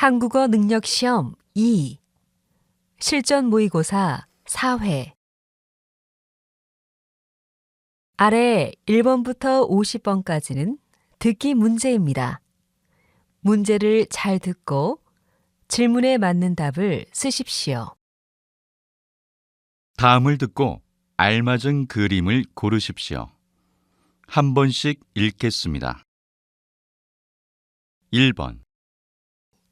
한국어 능력 시험 2. 실전 모의고사 4회. 아래 1번부터 50번까지는 듣기 문제입니다. 문제를 잘 듣고 질문에 맞는 답을 쓰십시오. 다음을 듣고 알맞은 그림을 고르십시오. 한 번씩 읽겠습니다. 1번.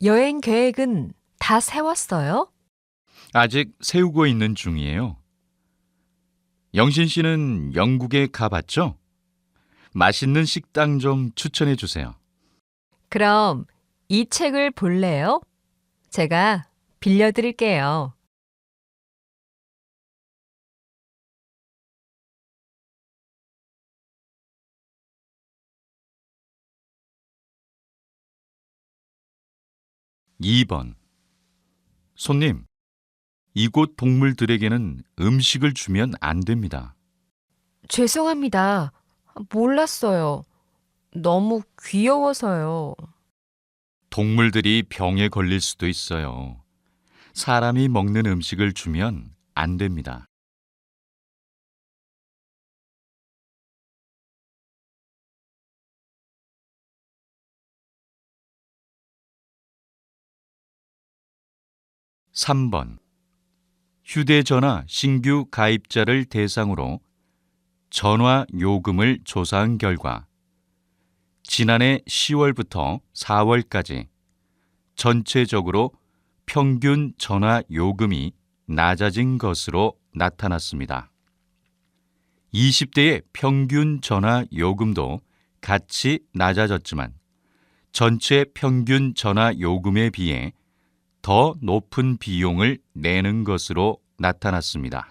여행 계획은 다 세웠어요? 아직 세우고 있는 중이에요. 영신 씨는 영국에 가봤죠? 맛있는 식당 좀 추천해 주세요. 그럼 이 책을 볼래요? 제가 빌려드릴게요. 2번. 손님, 이곳 동물들에게는 음식을 주면 안 됩니다. 죄송합니다. 몰랐어요. 너무 귀여워서요. 동물들이 병에 걸릴 수도 있어요. 사람이 먹는 음식을 주면 안 됩니다. 3번. 휴대전화 신규 가입자를 대상으로 전화 요금을 조사한 결과 지난해 10월부터 4월까지 전체적으로 평균 전화 요금이 낮아진 것으로 나타났습니다. 20대의 평균 전화 요금도 같이 낮아졌지만 전체 평균 전화 요금에 비해 더 높은 비용을 내는 것으로 나타났습니다.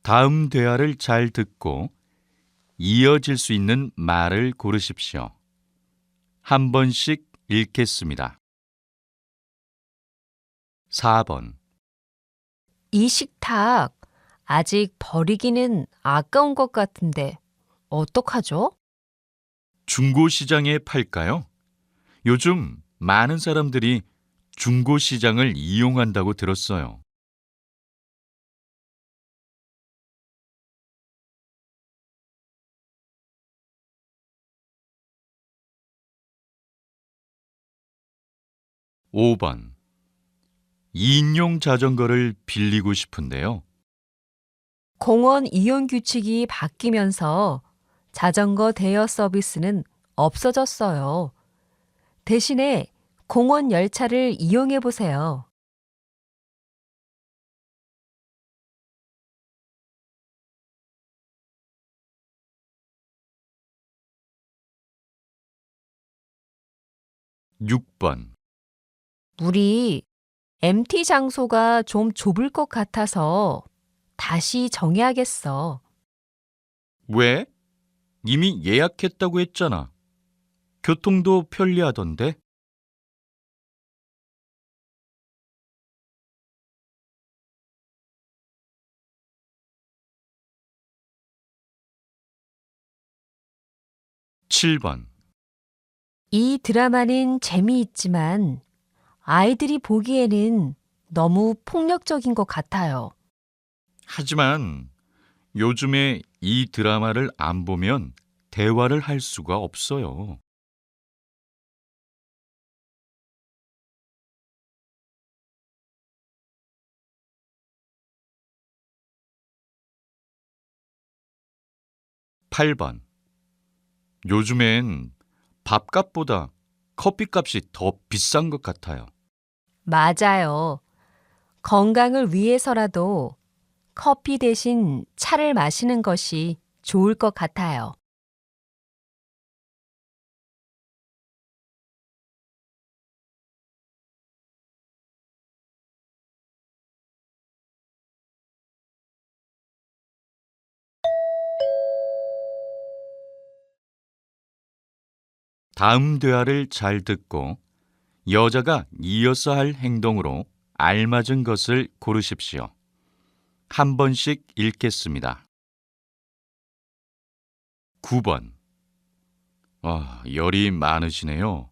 다음 대화를 잘 듣고 이어질 수 있는 말을 고르십시오. 한 번씩 읽겠습니다. 4번. 이 식탁 아직 버리기는 아까운 것 같은데 어떡하죠? 중고시장에 팔까요? 요즘 많은 사람들이 중고시장을 이용한다고 들었어요. 5번. 2인용 자전거를 빌리고 싶은데요. 공원 이용 규칙이 바뀌면서 자전거 대여 서비스는 없어졌어요. 대신에 공원 열차를 이용해 보세요. 6번. 우리 MT 장소가 좀 좁을 것 같아서 다시 정해야겠어. 왜? 이미 예약했다고 했잖아. 교통도 편리하던데. 7번. 이 드라마는 재미있지만 아이들이 보기에는 너무 폭력적인 것 같아요. 하지만 요즘에 이 드라마를 안 보면 대화를 할 수가 없어요. 8번. 요즘엔 밥값보다 커피값이 더 비싼 것 같아요. 맞아요. 건강을 위해서라도 커피 대신 차를 마시는 것이 좋을 것 같아요. 다음 대화를 잘 듣고 여자가 이어서 할 행동으로 알맞은 것을 고르십시오. 한 번씩 읽겠습니다. 9번. 열이 많으시네요.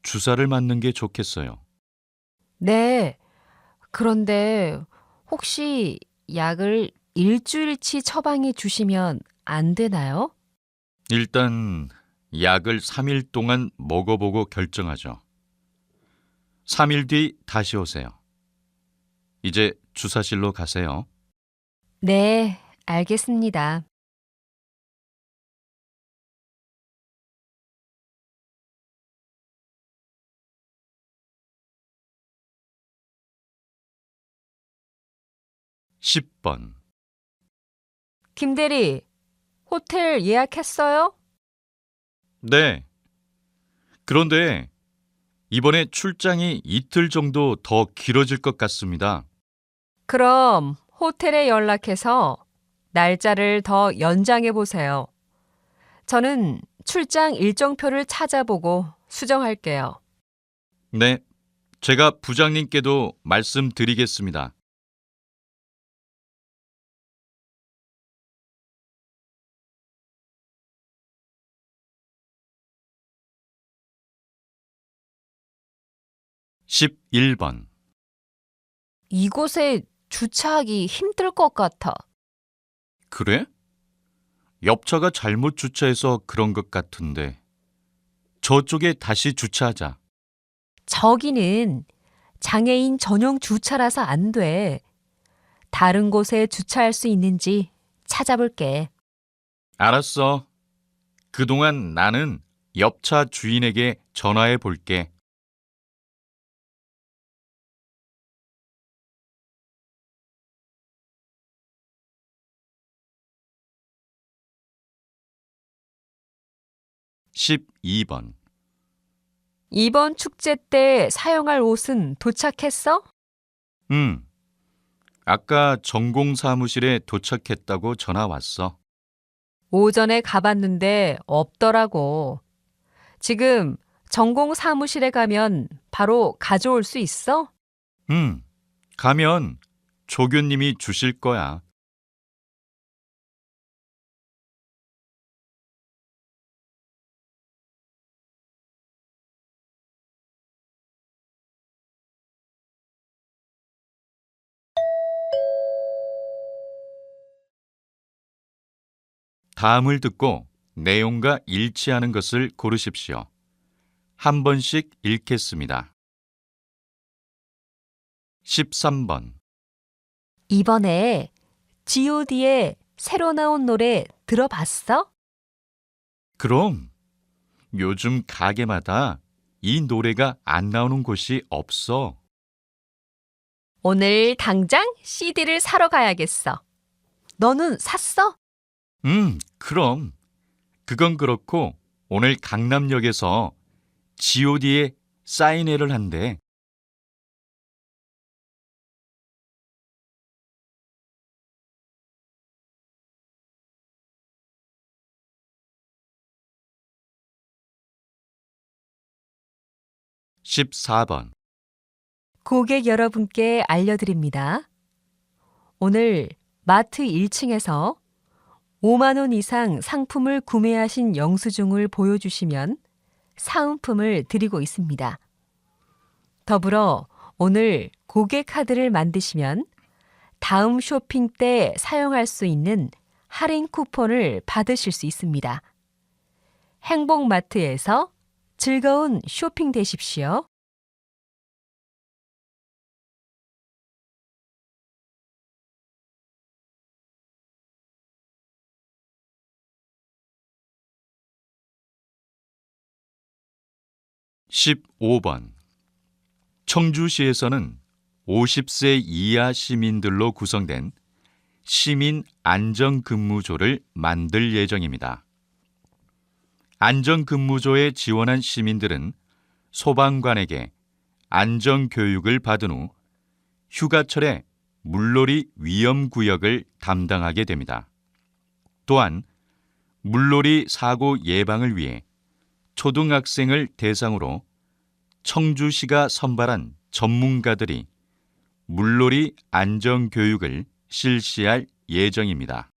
주사를 맞는 게 좋겠어요. 네. 그런데 혹시 약을 일주일치 처방해 주시면 안 되나요? 일단 약을 3일 동안 먹어보고 결정하죠. 3일 뒤 다시 오세요. 이제 주사실로 가세요. 네, 알겠습니다. 십 번. 김 대리, 호텔 예약했어요? 네. 그런데 이번에 출장이 이틀 정도 더 길어질 것 같습니다. 그럼 호텔에 연락해서 날짜를 더 연장해 보세요. 저는 출장 일정표를 찾아보고 수정할게요. 네. 제가 부장님께도 말씀드리겠습니다. 11번. 이곳에 주차하기 힘들 것 같아. 그래? 옆차가 잘못 주차해서 그런 것 같은데. 저쪽에 다시 주차하자. 저기는 장애인 전용 주차라서 안 돼. 다른 곳에 주차할 수 있는지 찾아볼게. 알았어. 그동안 나는 옆차 주인에게 전화해 볼게. 12번. 이번 축제 때 사용할 옷은 도착했어? 응. 아까 전공 사무실에 도착했다고 전화 왔어. 오전에 가봤는데 없더라고. 지금 전공 사무실에 가면 바로 가져올 수 있어? 응. 가면 조교님이 주실 거야. '다음을 듣고 내용과 일치하는 것을 고르십시오. 한 번씩 읽겠습니다. 13번. 이번에 G.O.D의 새로 나온 노래 들어봤어? 그럼 요즘 가게마다 이 노래가 안 나오는 곳이 없어. 오늘 당장 CD를 사러 가야겠어. 너는 샀어? 그럼. 그건 그렇고 오늘 강남역에서 G.O.D의 사인회를 한대. 14번. 고객 여러분께 알려드립니다. 오늘 마트 1층에서 5만 원 이상 상품을 구매하신 영수증을 보여주시면 사은품을 드리고 있습니다. 더불어 오늘 고객 카드를 만드시면 다음 쇼핑 때 사용할 수 있는 할인 쿠폰을 받으실 수 있습니다. 행복마트에서 즐거운 쇼핑 되십시오. (15번) 청주시에서는 50세 이하 시민들로 구성된 시민 안전근무조를 만들 예정입니다. 안전근무조에 지원한 시민들은 소방관에게 안전교육을 받은 후 휴가철에 물놀이 위험구역을 담당하게 됩니다. 또한 물놀이 사고 예방을 위해 초등학생을 대상으로 청주시가 선발한 전문가들이 물놀이 안전교육을 실시할 예정입니다.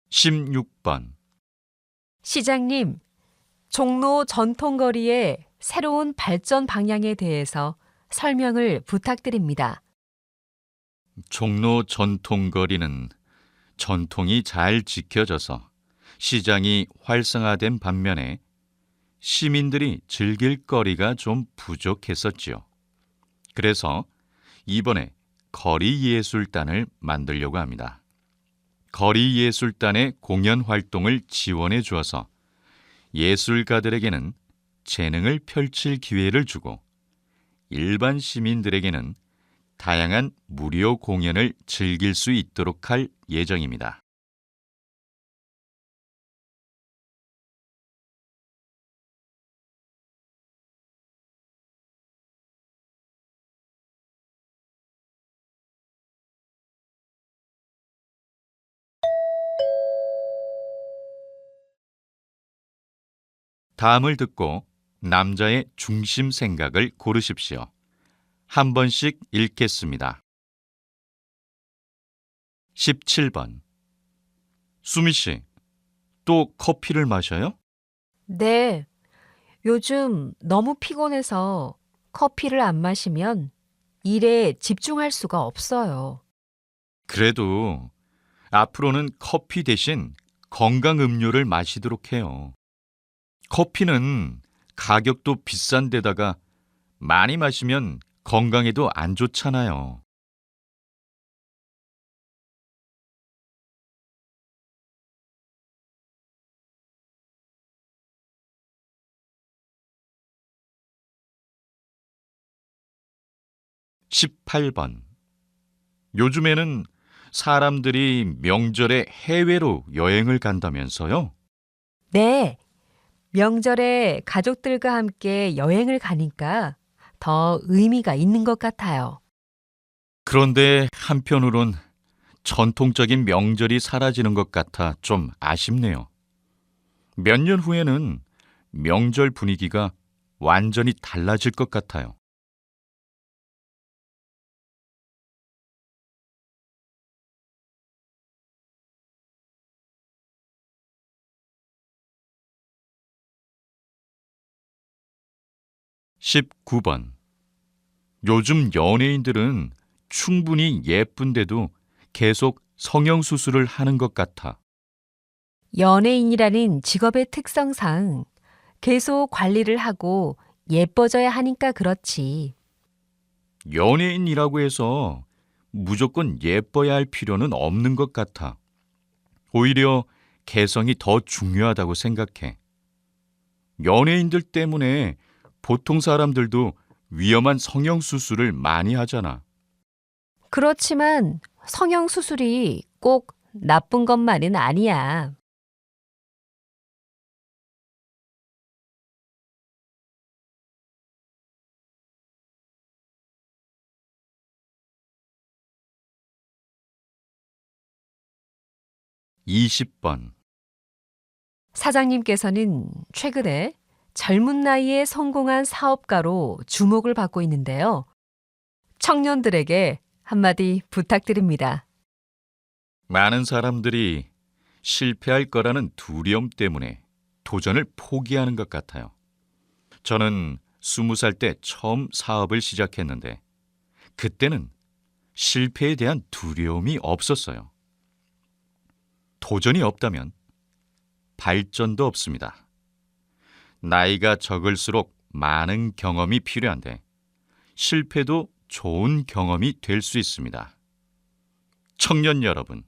(16번) 시장님, 종로 전통거리의 새로운 발전 방향에 대해서 설명을 부탁드립니다. 종로 전통거리는 전통이 잘 지켜져서 시장이 활성화된 반면에 시민들이 즐길 거리가 좀 부족했었지요. 그래서 이번에 거리예술단을 만들려고 합니다. 거리예술단의 공연 활동을 지원해 주어서 예술가들에게는 재능을 펼칠 기회를 주고 일반 시민들에게는 다양한 무료 공연을 즐길 수 있도록 할 예정입니다. 다음을 듣고 남자의 중심 생각을 고르십시오. 한 번씩 읽겠습니다. 17번. 수미 씨, 또 커피를 마셔요? 네, 요즘 너무 피곤해서 커피를 안 마시면 일에 집중할 수가 없어요. 그래도 앞으로는 커피 대신 건강 음료를 마시도록 해요. 커피는 가격도 비싼 데다가 많이 마시면 건강에도 안 좋잖아요. 18번. 요즘에는 사람들이 명절에 해외로 여행을 간다면서요? 네, 명절에 가족들과 함께 여행을 가니까 더 의미가 있는 것 같아요. 그런데 한편으론 전통적인 명절이 사라지는 것 같아 좀 아쉽네요. 몇 년 후에는 명절 분위기가 완전히 달라질 것 같아요. 19번. 요즘 연예인들은 충분히 예쁜데도 계속 성형수술을 하는 것 같아. 연예인이라는 직업의 특성상 계속 관리를 하고 예뻐져야 하니까 그렇지. 연예인이라고 해서 무조건 예뻐야 할 필요는 없는 것 같아. 오히려 개성이 더 중요하다고 생각해. 연예인들 때문에 보통 사람들도 위험한 성형수술을 많이 하잖아. 그렇지만 성형수술이 꼭 나쁜 것만은 아니야. (20번) 사장님께서는 최근에 젊은 나이에 성공한 사업가로 주목을 받고 있는데요. 청년들에게 한마디 부탁드립니다. 많은 사람들이 실패할 거라는 두려움 때문에 도전을 포기하는 것 같아요. 저는 20살 때 처음 사업을 시작했는데 그때는 실패에 대한 두려움이 없었어요. 도전이 없다면 발전도 없습니다. 나이가 적을수록 많은 경험이 필요한데 실패도 좋은 경험이 될 수 있습니다. 청년 여러분,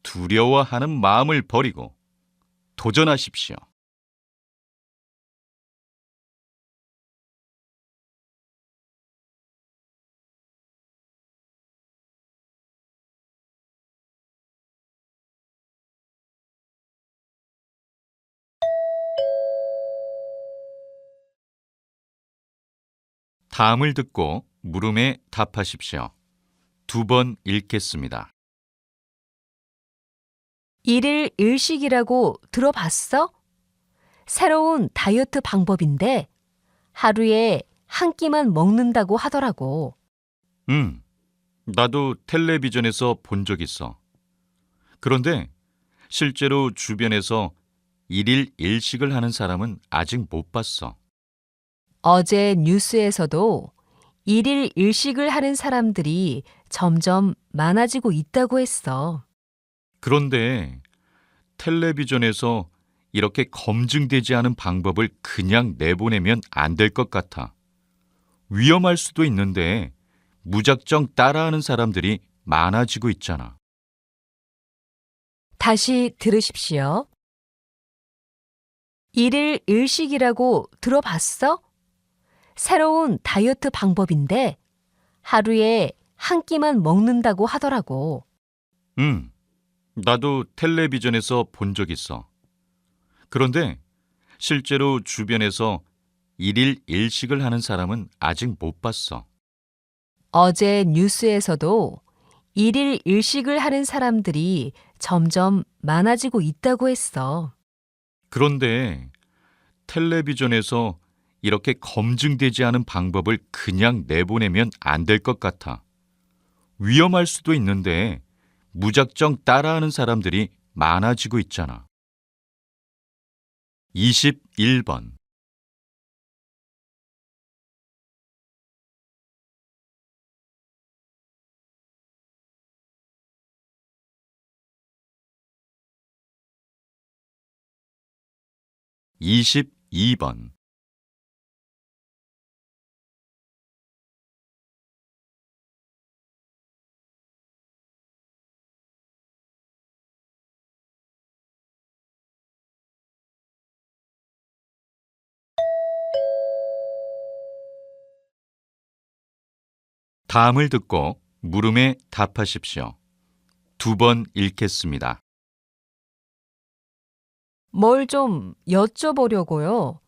두려워하는 마음을 버리고 도전하십시오. 다음을 듣고 물음에 답하십시오. 2번 읽겠습니다. 일일 일식이라고 들어봤어? 새로운 다이어트 방법인데 하루에 한 끼만 먹는다고 하더라고. 나도 텔레비전에서 본 적 있어. 그런데 실제로 주변에서 일일 일식을 하는 사람은 아직 못 봤어. 어제 뉴스에서도 일일 일식을 하는 사람들이 점점 많아지고 있다고 했어. 그런데 텔레비전에서 이렇게 검증되지 않은 방법을 그냥 내보내면 안 될 것 같아. 위험할 수도 있는데 무작정 따라하는 사람들이 많아지고 있잖아. 다시 들으십시오. 일일 일식이라고 들어봤어? 새로운 다이어트 방법인데 하루에 한 끼만 먹는다고 하더라고. 나도 텔레비전에서 본 적 있어. 그런데 실제로 주변에서 일일 일식을 하는 사람은 아직 못 봤어. 어제 뉴스에서도 일일 일식을 하는 사람들이 점점 많아지고 있다고 했어. 그런데 텔레비전에서 이렇게 검증되지 않은 방법을 그냥 내보내면 안 될 것 같아. 위험할 수도 있는데 무작정 따라하는 사람들이 많아지고 있잖아. 21번. 22번. 다음을 듣고 물음에 답하십시오. 2번 읽겠습니다. 뭘 좀 여쭤보려고요.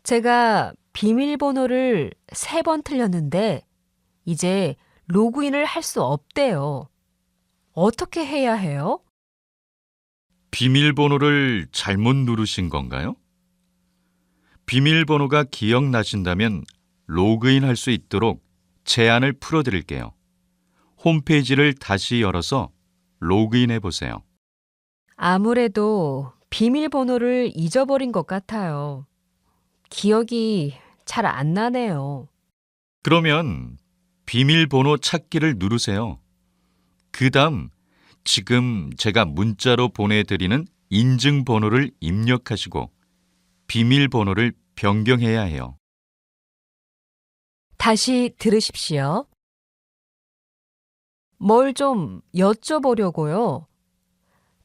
제가 비밀번호를 3번 틀렸는데 이제 로그인을 할 수 없대요. 어떻게 해야 해요? 비밀번호를 잘못 누르신 건가요? 비밀번호가 기억나신다면 로그인 할 수 있도록 제한을 풀어드릴게요. 홈페이지를 다시 열어서 로그인해 보세요. 아무래도 비밀번호를 잊어버린 것 같아요. 기억이 잘 안 나네요. 그러면 비밀번호 찾기를 누르세요. 그 다음 지금 제가 문자로 보내드리는 인증번호를 입력하시고 비밀번호를 변경해야 해요. 다시 들으십시오. 뭘 좀 여쭤보려고요.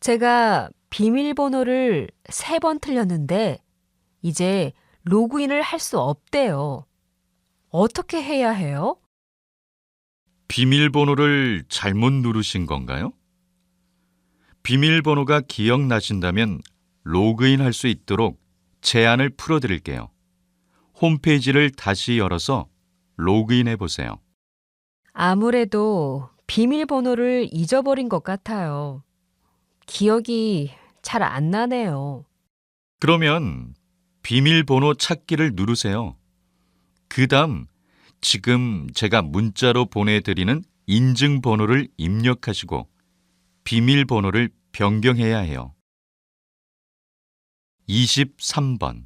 제가 비밀번호를 3번 틀렸는데 이제 로그인을 할 수 없대요. 어떻게 해야 해요? 비밀번호를 잘못 누르신 건가요? 비밀번호가 기억나신다면 로그인 할 수 있도록 제한을 풀어드릴게요. 홈페이지를 다시 열어서 로그인해 보세요. 아무래도 비밀번호를 잊어버린 것 같아요. 기억이 잘 안 나네요. 그러면 비밀번호 찾기를 누르세요. 그 다음 지금 제가 문자로 보내드리는 인증번호를 입력하시고 비밀번호를 변경해야 해요. 23번.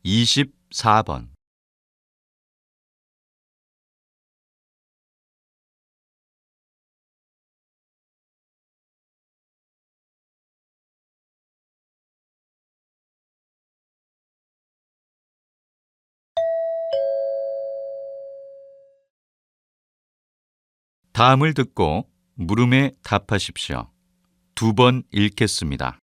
24번. 다음을 듣고 물음에 답하십시오. 2번 읽겠습니다.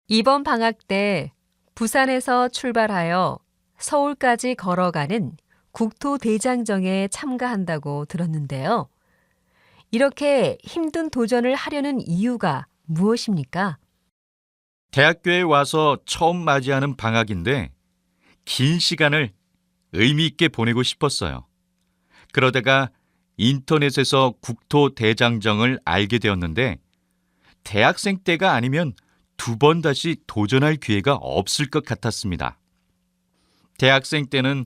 이번 방학 때 부산에서 출발하여 서울까지 걸어가는 국토대장정에 참가한다고 들었는데요. 이렇게 힘든 도전을 하려는 이유가 무엇입니까? 대학교에 와서 처음 맞이하는 방학인데 긴 시간을 의미 있게 보내고 싶었어요. 그러다가 인터넷에서 국토대장정을 알게 되었는데 대학생 때가 아니면 두 번 다시 도전할 기회가 없을 것 같았습니다. 대학생 때는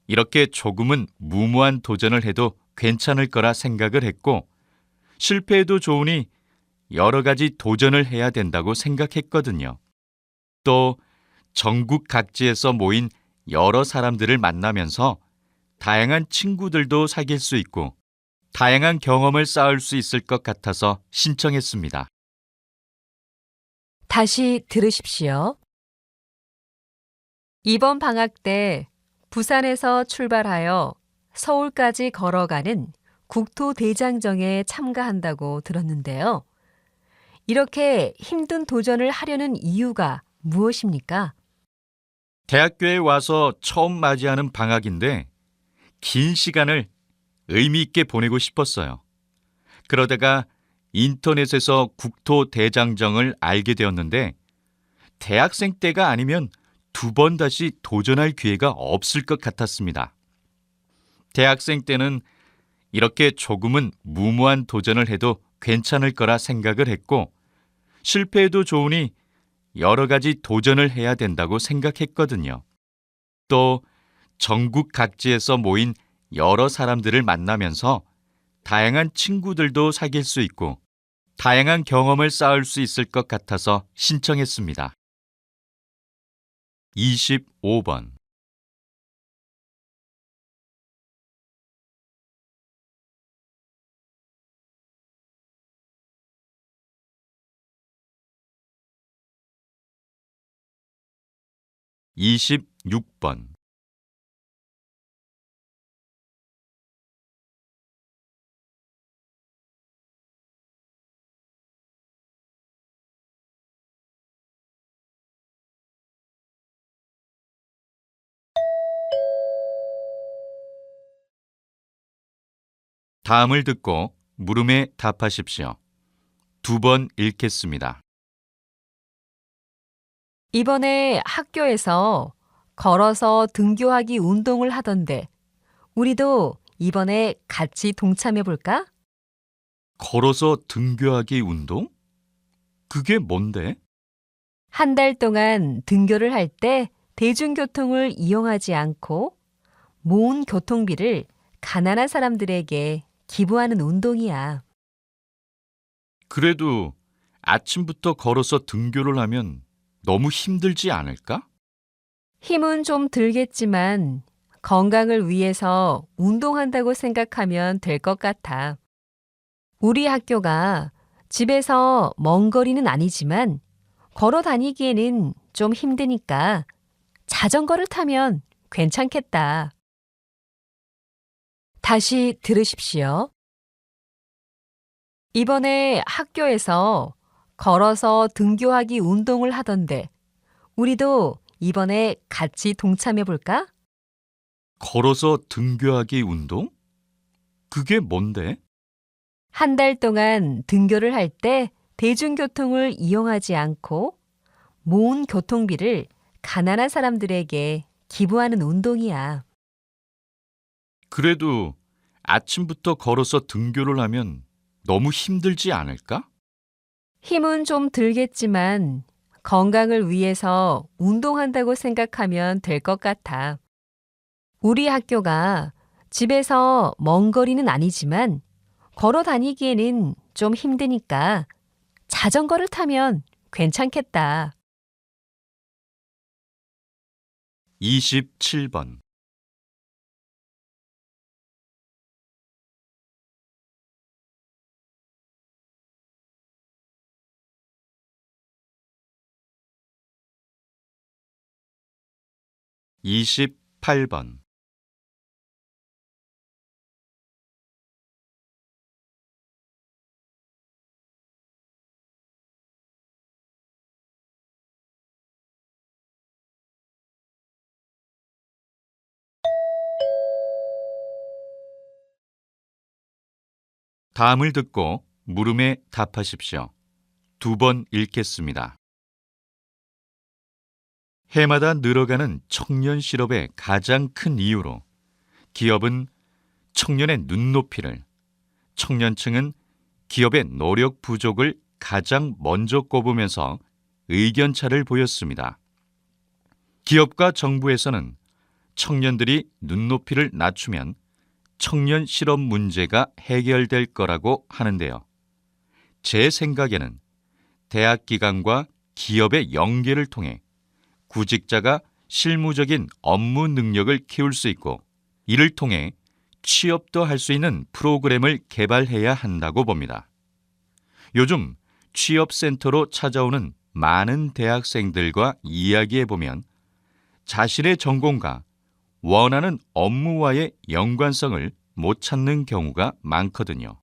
이렇게 조금은 무모한 도전을 해도 괜찮을 거라 생각을 했고 실패해도 좋으니 여러 가지 도전을 해야 된다고 생각했거든요. 또 전국 각지에서 모인 여러 사람들을 만나면서 다양한 친구들도 사귈 수 있고 다양한 경험을 쌓을 수 있을 것 같아서 신청했습니다. 다시 들으십시오. 이번 방학 때 부산에서 출발하여 서울까지 걸어가는 국토대장정에 참가한다고 들었는데요. 이렇게 힘든 도전을 하려는 이유가 무엇입니까? 대학교에 와서 처음 맞이하는 방학인데 긴 시간을 의미 있게 보내고 싶었어요. 그러다가 인터넷에서 국토대장정을 알게 되었는데 대학생 때가 아니면 두 번 다시 도전할 기회가 없을 것 같았습니다. 대학생 때는 이렇게 조금은 무모한 도전을 해도 괜찮을 거라 생각을 했고 실패해도 좋으니 여러 가지 도전을 해야 된다고 생각했거든요. 또 전국 각지에서 모인 여러 사람들을 만나면서 다양한 친구들도 사귈 수 있고 다양한 경험을 쌓을 수 있을 것 같아서 신청했습니다. 25번 26번 다음을 듣고 물음에 답하십시오. 두 번 읽겠습니다. 이번에 학교에서 걸어서 등교하기 운동을 하던데 우리도 이번에 같이 동참해 볼까? 걸어서 등교하기 운동? 그게 뭔데? 한 달 동안 등교를 할 때 대중교통을 이용하지 않고 모은 교통비를 가난한 사람들에게 기부하는 운동이야. 그래도 아침부터 걸어서 등교를 하면 너무 힘들지 않을까? 힘은 좀 들겠지만 건강을 위해서 운동한다고 생각하면 될 것 같아. 우리 학교가 집에서 먼 거리는 아니지만 걸어 다니기에는 좀 힘드니까 자전거를 타면 괜찮겠다. 다시 들으십시오. 이번에 학교에서 걸어서 등교하기 운동을 하던데 우리도 이번에 같이 동참해 볼까? 걸어서 등교하기 운동? 그게 뭔데? 한 달 동안 등교를 할 때 대중교통을 이용하지 않고 모은 교통비를 가난한 사람들에게 기부하는 운동이야. 그래도 아침부터 걸어서 등교를 하면 너무 힘들지 않을까? 힘은 좀 들겠지만 건강을 위해서 운동한다고 생각하면 될 것 같아. 우리 학교가 집에서 먼 거리는 아니지만 걸어 다니기에는 좀 힘드니까 자전거를 타면 괜찮겠다. 27번 28번 다음을 듣고 물음에 답하십시오. 2번 읽겠습니다. 해마다 늘어가는 청년 실업의 가장 큰 이유로 기업은 청년의 눈높이를, 청년층은 기업의 노력 부족을 가장 먼저 꼽으면서 의견차를 보였습니다. 기업과 정부에서는 청년들이 눈높이를 낮추면 청년 실업 문제가 해결될 거라고 하는데요. 제 생각에는 대학 기관과 기업의 연계를 통해 구직자가 실무적인 업무 능력을 키울 수 있고 이를 통해 취업도 할 수 있는 프로그램을 개발해야 한다고 봅니다. 요즘 취업센터로 찾아오는 많은 대학생들과 이야기해보면 자신의 전공과 원하는 업무와의 연관성을 못 찾는 경우가 많거든요.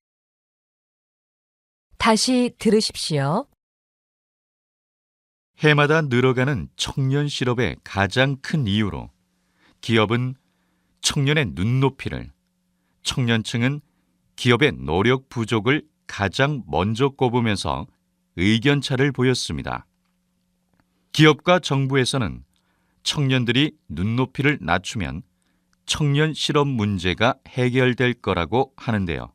다시 들으십시오. 해마다 늘어가는 청년 실업의 가장 큰 이유로 기업은 청년의 눈높이를, 청년층은 기업의 노력 부족을 가장 먼저 꼽으면서 의견차를 보였습니다. 기업과 정부에서는 청년들이 눈높이를 낮추면 청년 실업 문제가 해결될 거라고 하는데요.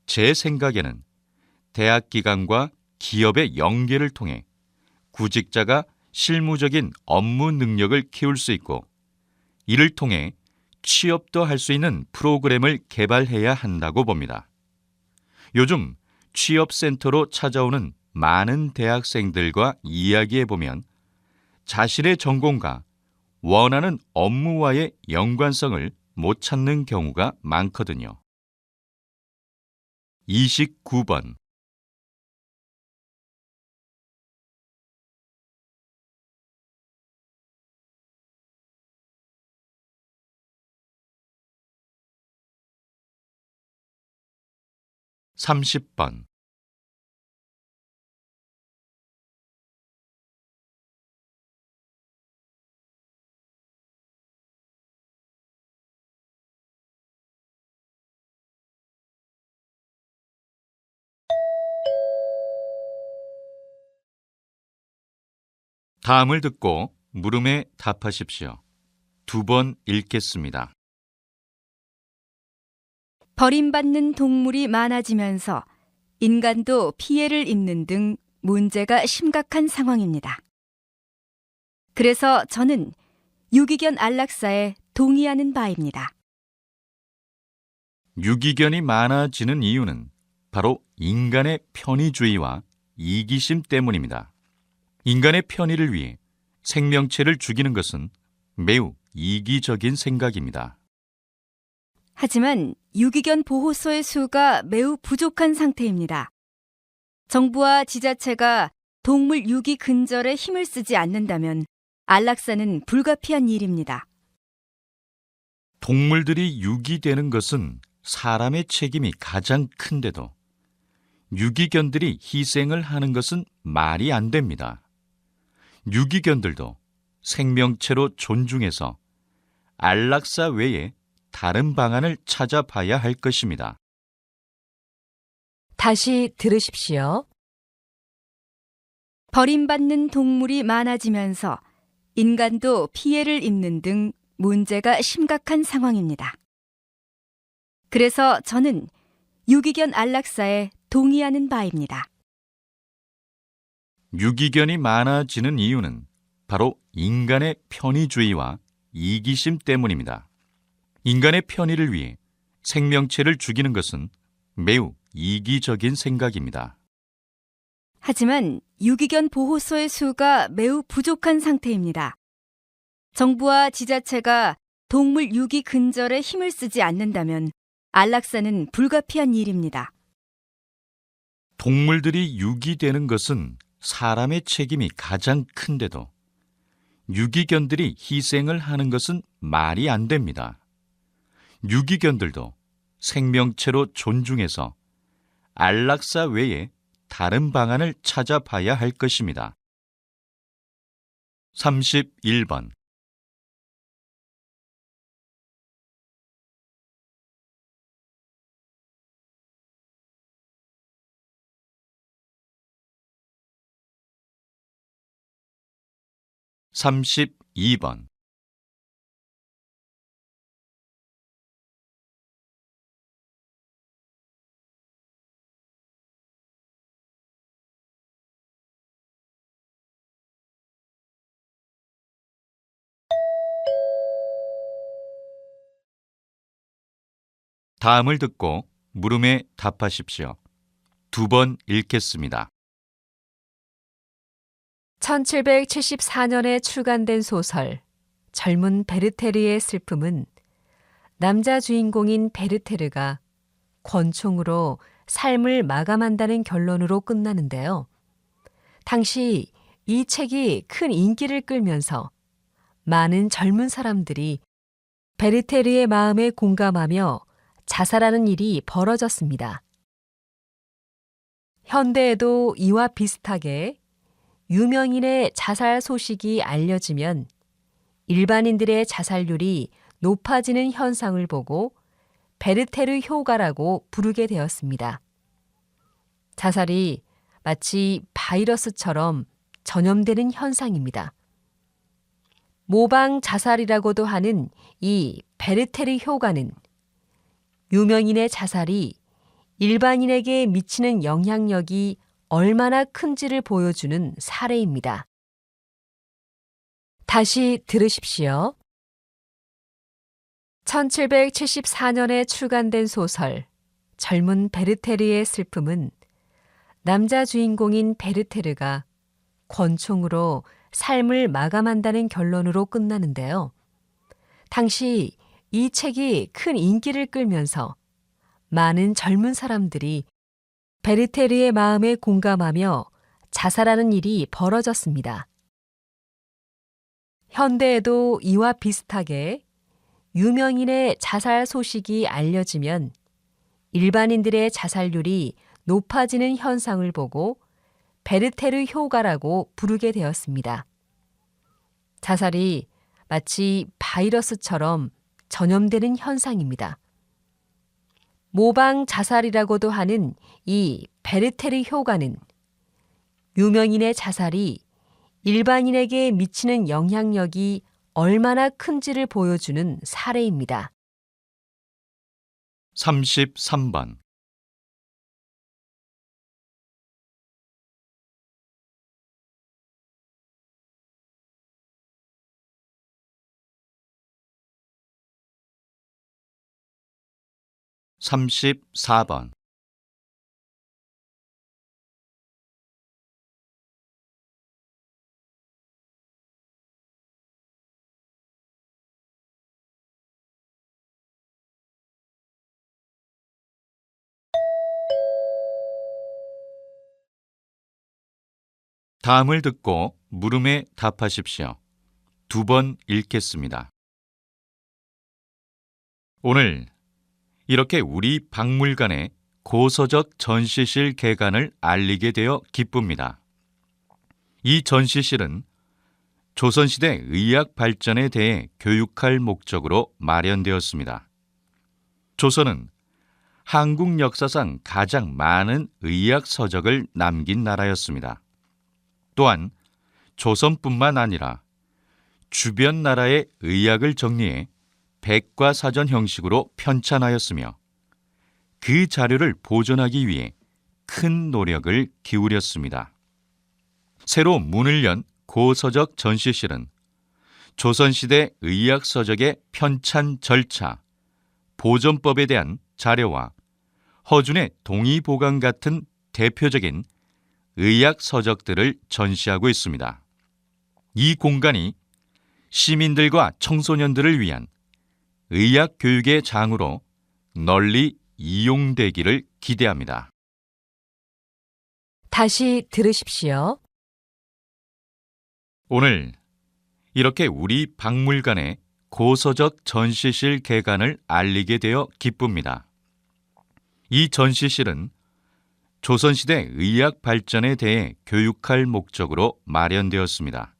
제 생각에는 대학 기관과 기업의 연계를 통해 구직자가 실무적인 업무 능력을 키울 수 있고 이를 통해 취업도 할 수 있는 프로그램을 개발해야 한다고 봅니다. 요즘 취업센터로 찾아오는 많은 대학생들과 이야기해보면 자신의 전공과 원하는 업무와의 연관성을 못 찾는 경우가 많거든요. 29번. (30번) 다음을 듣고 물음에 답하십시오. 2번 읽겠습니다. 버림받는 동물이 많아지면서 인간도 피해를 입는 등 문제가 심각한 상황입니다. 그래서 저는 유기견 안락사에 동의하는 바입니다. 유기견이 많아지는 이유는 바로 인간의 편의주의와 이기심 때문입니다. 인간의 편의를 위해 생명체를 죽이는 것은 매우 이기적인 생각입니다. 하지만 유기견 보호소의 수가 매우 부족한 상태입니다. 정부와 지자체가 동물 유기 근절에 힘을 쓰지 않는다면 안락사는 불가피한 일입니다. 동물들이 유기되는 것은 사람의 책임이 가장 큰데도 유기견들이 희생을 하는 것은 말이 안 됩니다. 유기견들도 생명체로 존중해서 안락사 외에 다른 방안을 찾아봐야 할 것입니다. 다시 들으십시오. 버림받는 동물이 많아지면서 인간도 피해를 입는 등 문제가 심각한 상황입니다. 그래서 저는 유기견 안락사에 동의하는 바입니다. 유기견이 많아지는 이유는 바로 인간의 편의주의와 이기심 때문입니다. 인간의 편의를 위해 생명체를 죽이는 것은 매우 이기적인 생각입니다. 하지만 유기견 보호소의 수가 매우 부족한 상태입니다. 정부와 지자체가 동물 유기 근절에 힘을 쓰지 않는다면 안락사는 불가피한 일입니다. 동물들이 유기되는 것은 사람의 책임이 가장 큰데도 유기견들이 희생을 하는 것은 말이 안 됩니다. 유기견들도 생명체로 존중해서 안락사 외에 다른 방안을 찾아봐야 할 것입니다. 31번 32번. 다음을 듣고 물음에 답하십시오. 2번 읽겠습니다. 1774년에 출간된 소설 젊은 베르테르의 슬픔은 남자 주인공인 베르테르가 권총으로 삶을 마감한다는 결론으로 끝나는데요. 당시 이 책이 큰 인기를 끌면서 많은 젊은 사람들이 베르테르의 마음에 공감하며 자살하는 일이 벌어졌습니다. 현대에도 이와 비슷하게 유명인의 자살 소식이 알려지면 일반인들의 자살률이 높아지는 현상을 보고 베르테르 효과라고 부르게 되었습니다. 자살이 마치 바이러스처럼 전염되는 현상입니다. 모방 자살이라고도 하는 이 베르테르 효과는 유명인의 자살이 일반인에게 미치는 영향력이 얼마나 큰지를 보여주는 사례입니다. 다시 들으십시오. 1774년에 출간된 소설 젊은 베르테르의 슬픔은 남자 주인공인 베르테르가 권총으로 삶을 마감한다는 결론으로 끝나는데요. 당시 이 책이 큰 인기를 끌면서 많은 젊은 사람들이 베르테르의 마음에 공감하며 자살하는 일이 벌어졌습니다. 현대에도 이와 비슷하게 유명인의 자살 소식이 알려지면 일반인들의 자살률이 높아지는 현상을 보고 베르테르 효과라고 부르게 되었습니다. 자살이 마치 바이러스처럼 전염되는 현상입니다. 모방 자살이라고도 하는 이 베르테르 효과는 유명인의 자살이 일반인에게 미치는 영향력이 얼마나 큰지를 보여주는 사례입니다. 33번. (34번) 다음을 듣고 물음에 답하십시오. 2번 읽겠습니다. 오늘 이렇게 우리 박물관에 고서적 전시실 개관을 알리게 되어 기쁩니다. 이 전시실은 조선시대 의학 발전에 대해 교육할 목적으로 마련되었습니다. 조선은 한국 역사상 가장 많은 의학 서적을 남긴 나라였습니다. 또한 조선뿐만 아니라 주변 나라의 의학을 정리해 백과사전 형식으로 편찬하였으며 그 자료를 보존하기 위해 큰 노력을 기울였습니다. 새로 문을 연 고서적 전시실은 조선시대 의학서적의 편찬 절차, 보존법에 대한 자료와 허준의 동의보감 같은 대표적인 의학서적들을 전시하고 있습니다. 이 공간이 시민들과 청소년들을 위한 의학교육의 장으로 널리 이용되기를 기대합니다. 다시 들으십시오. 오늘 이렇게 우리 박물관에 고서적 전시실 개관을 알리게 되어 기쁩니다. 이 전시실은 조선시대 의학 발전에 대해 교육할 목적으로 마련되었습니다.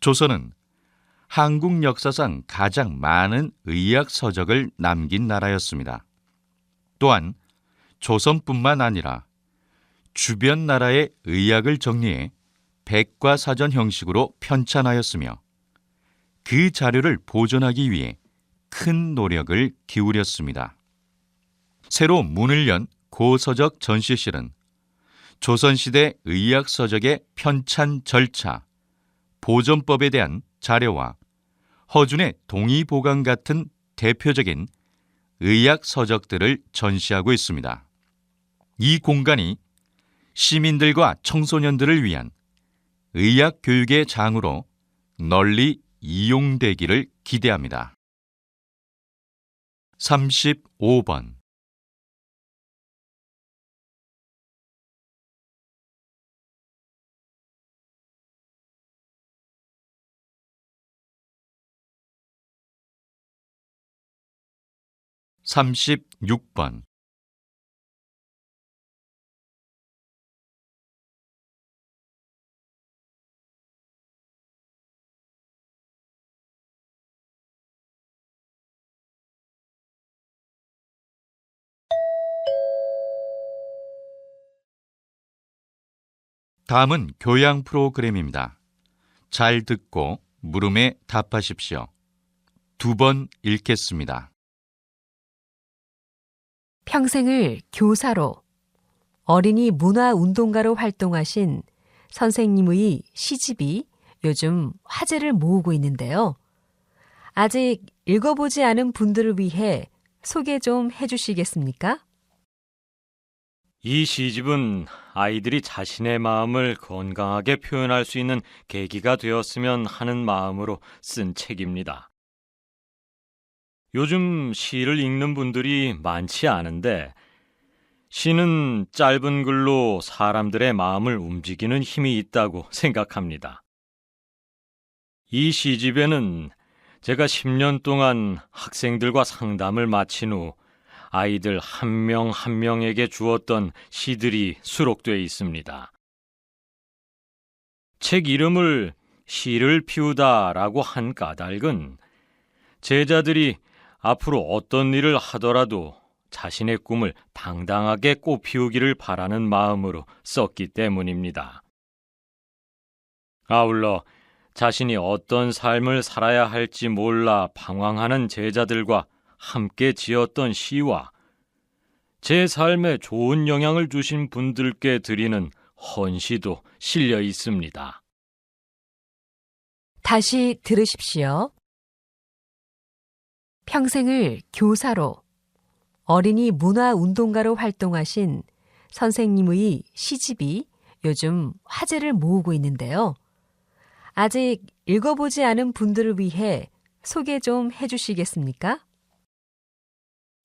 조선은 한국 역사상 가장 많은 의학 서적을 남긴 나라였습니다. 또한 조선뿐만 아니라 주변 나라의 의학을 정리해 백과사전 형식으로 편찬하였으며 그 자료를 보존하기 위해 큰 노력을 기울였습니다. 새로 문을 연 고서적 전시실은 조선시대 의학서적의 편찬 절차, 보존법에 대한 자료와 허준의 동의보감 같은 대표적인 의학서적들을 전시하고 있습니다. 이 공간이 시민들과 청소년들을 위한 의학교육의 장으로 널리 이용되기를 기대합니다. 35번 36번 다음은 교양 프로그램입니다. 잘 듣고 물음에 답하십시오. 2번 읽겠습니다. 평생을 교사로 어린이 문화운동가로 활동하신 선생님의 시집이 요즘 화제를 모으고 있는데요. 아직 읽어보지 않은 분들을 위해 소개 좀 해주시겠습니까? 이 시집은 아이들이 자신의 마음을 건강하게 표현할 수 있는 계기가 되었으면 하는 마음으로 쓴 책입니다. 요즘 시를 읽는 분들이 많지 않은데 시는 짧은 글로 사람들의 마음을 움직이는 힘이 있다고 생각합니다. 이 시집에는 제가 10년 동안 학생들과 상담을 마친 후 아이들 한 명 한 명에게 주었던 시들이 수록되어 있습니다. 책 이름을 시를 피우다라고 한 까닭은 제자들이 앞으로 어떤 일을 하더라도 자신의 꿈을 당당하게 꽃피우기를 바라는 마음으로 썼기 때문입니다. 아울러 자신이 어떤 삶을 살아야 할지 몰라 방황하는 제자들과 함께 지었던 시와 제 삶에 좋은 영향을 주신 분들께 드리는 헌시도 실려 있습니다. 다시 들으십시오. 평생을 교사로 어린이 문화운동가로 활동하신 선생님의 시집이 요즘 화제를 모으고 있는데요. 아직 읽어보지 않은 분들을 위해 소개 좀 해주시겠습니까?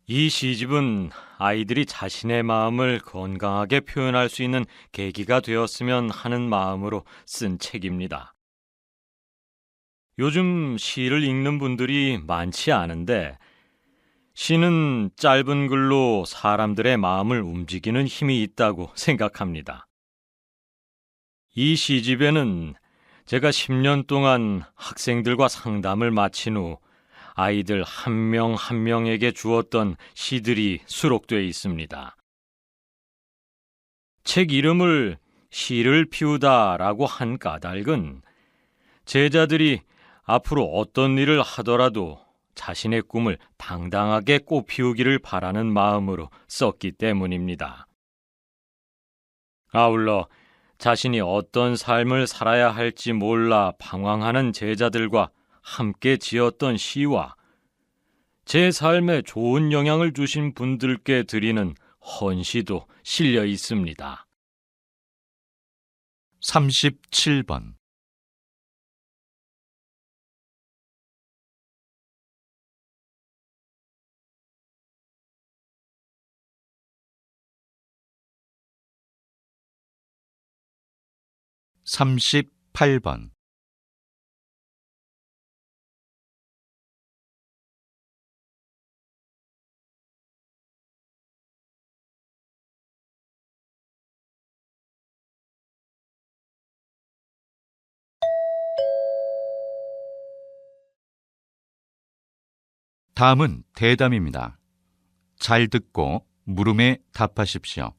이 시집은 아이들이 자신의 마음을 건강하게 표현할 수 있는 계기가 되었으면 하는 마음으로 쓴 책입니다. 요즘 시를 읽는 분들이 많지 않은데 시는 짧은 글로 사람들의 마음을 움직이는 힘이 있다고 생각합니다. 이 시집에는 제가 10년 동안 학생들과 상담을 마친 후 아이들 한 명 한 명에게 주었던 시들이 수록되어 있습니다. 책 이름을 시를 피우다라고 한 까닭은 제자들이 앞으로 어떤 일을 하더라도 자신의 꿈을 당당하게 꽃피우기를 바라는 마음으로 썼기 때문입니다. 아울러 자신이 어떤 삶을 살아야 할지 몰라 방황하는 제자들과 함께 지었던 시와 제 삶에 좋은 영향을 주신 분들께 드리는 헌시도 실려 있습니다. 37번 38번 다음은 대담입니다. 잘 듣고 물음에 답하십시오.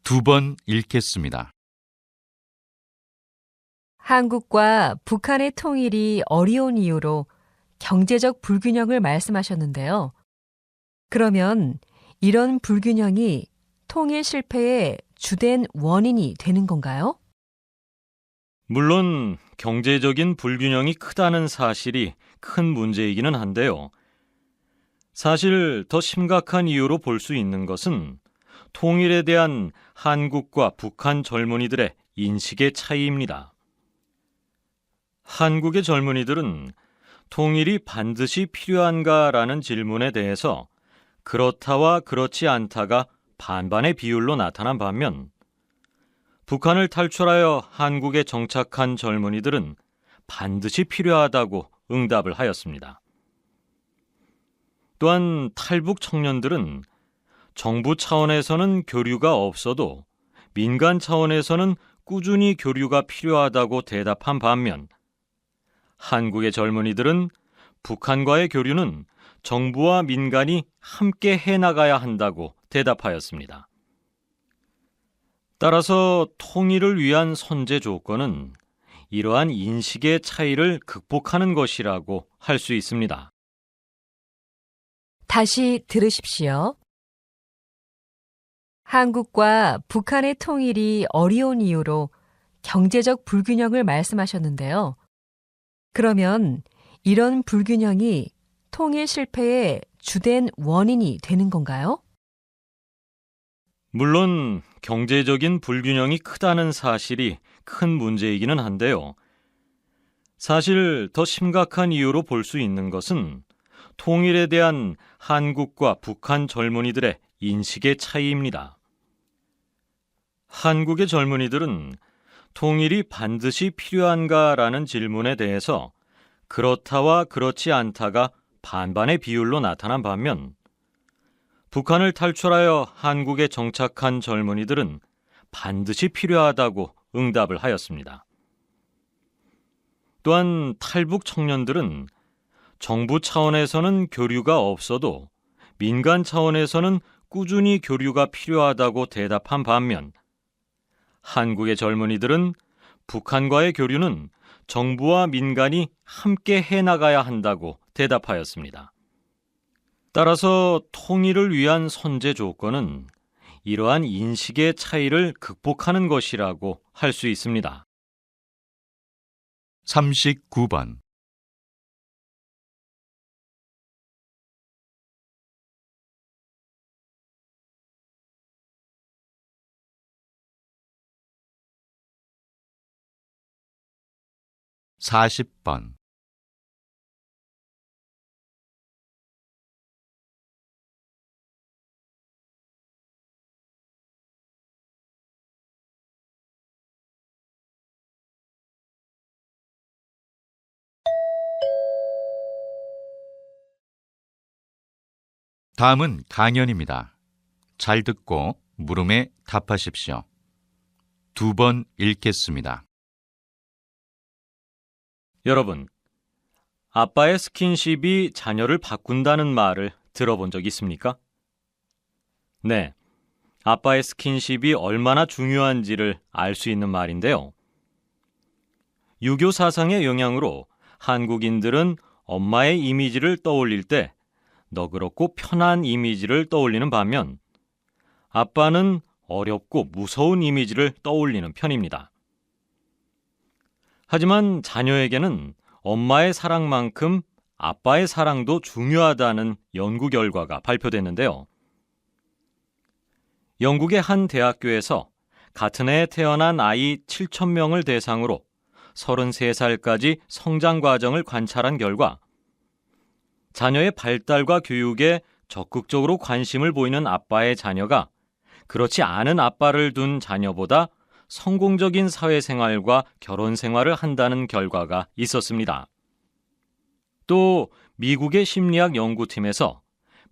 2번 읽겠습니다. 한국과 북한의 통일이 어려운 이유로 경제적 불균형을 말씀하셨는데요. 그러면 이런 불균형이 통일 실패의 주된 원인이 되는 건가요? 물론 경제적인 불균형이 크다는 사실이 큰 문제이기는 한데요. 사실 더 심각한 이유로 볼 수 있는 것은 통일에 대한 한국과 북한 젊은이들의 인식의 차이입니다. 한국의 젊은이들은 통일이 반드시 필요한가라는 질문에 대해서 그렇다와 그렇지 않다가 반반의 비율로 나타난 반면 북한을 탈출하여 한국에 정착한 젊은이들은 반드시 필요하다고 응답을 하였습니다. 또한 탈북 청년들은 정부 차원에서는 교류가 없어도 민간 차원에서는 꾸준히 교류가 필요하다고 대답한 반면 한국의 젊은이들은 북한과의 교류는 정부와 민간이 함께 해나가야 한다고 대답하였습니다. 따라서 통일을 위한 선제 조건은 이러한 인식의 차이를 극복하는 것이라고 할 수 있습니다. 다시 들으십시오. 한국과 북한의 통일이 어려운 이유로 경제적 불균형을 말씀하셨는데요. 그러면 이런 불균형이 통일 실패의 주된 원인이 되는 건가요? 물론 경제적인 불균형이 크다는 사실이 큰 문제이기는 한데요. 사실 더 심각한 이유로 볼 수 있는 것은 통일에 대한 한국과 북한 젊은이들의 인식의 차이입니다. 한국의 젊은이들은 통일이 반드시 필요한가라는 질문에 대해서 그렇다와 그렇지 않다가 반반의 비율로 나타난 반면 북한을 탈출하여 한국에 정착한 젊은이들은 반드시 필요하다고 응답을 하였습니다. 또한 탈북 청년들은 정부 차원에서는 교류가 없어도 민간 차원에서는 꾸준히 교류가 필요하다고 대답한 반면 한국의 젊은이들은 북한과의 교류는 정부와 민간이 함께 해나가야 한다고 대답하였습니다. 따라서 통일을 위한 선제 조건은 이러한 인식의 차이를 극복하는 것이라고 할 수 있습니다. 39번. (40번) 다음은 강연입니다. 잘 듣고 물음에 답하십시오. 2번 읽겠습니다. 여러분, 아빠의 스킨십이 자녀를 바꾼다는 말을 들어본 적 있습니까? 네, 아빠의 스킨십이 얼마나 중요한지를 알 수 있는 말인데요. 유교 사상의 영향으로 한국인들은 엄마의 이미지를 떠올릴 때 너그럽고 편한 이미지를 떠올리는 반면 아빠는 어렵고 무서운 이미지를 떠올리는 편입니다. 하지만 자녀에게는 엄마의 사랑만큼 아빠의 사랑도 중요하다는 연구 결과가 발표됐는데요. 영국의 한 대학교에서 같은 해에 태어난 아이 7,000명을 대상으로 33살까지 성장 과정을 관찰한 결과 자녀의 발달과 교육에 적극적으로 관심을 보이는 아빠의 자녀가 그렇지 않은 아빠를 둔 자녀보다 성공적인 사회생활과 결혼생활을 한다는 결과가 있었습니다. 또 미국의 심리학 연구팀에서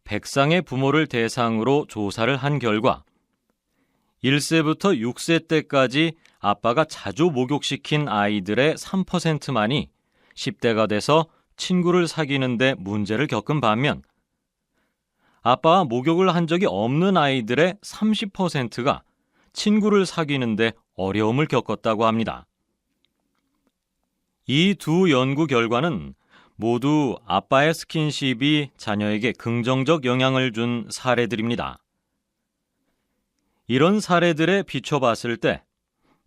100상의 부모를 대상으로 조사를 한 결과 1세부터 6세 때까지 아빠가 자주 목욕시킨 아이들의 3%만이 10대가 돼서 친구를 사귀는 데 문제를 겪은 반면 아빠와 목욕을 한 적이 없는 아이들의 30%가 친구를 사귀는 데 어려움을 겪었다고 합니다. 이 두 연구 결과는 모두 아빠의 스킨십이 자녀에게 긍정적 영향을 준 사례들입니다. 이런 사례들에 비춰봤을 때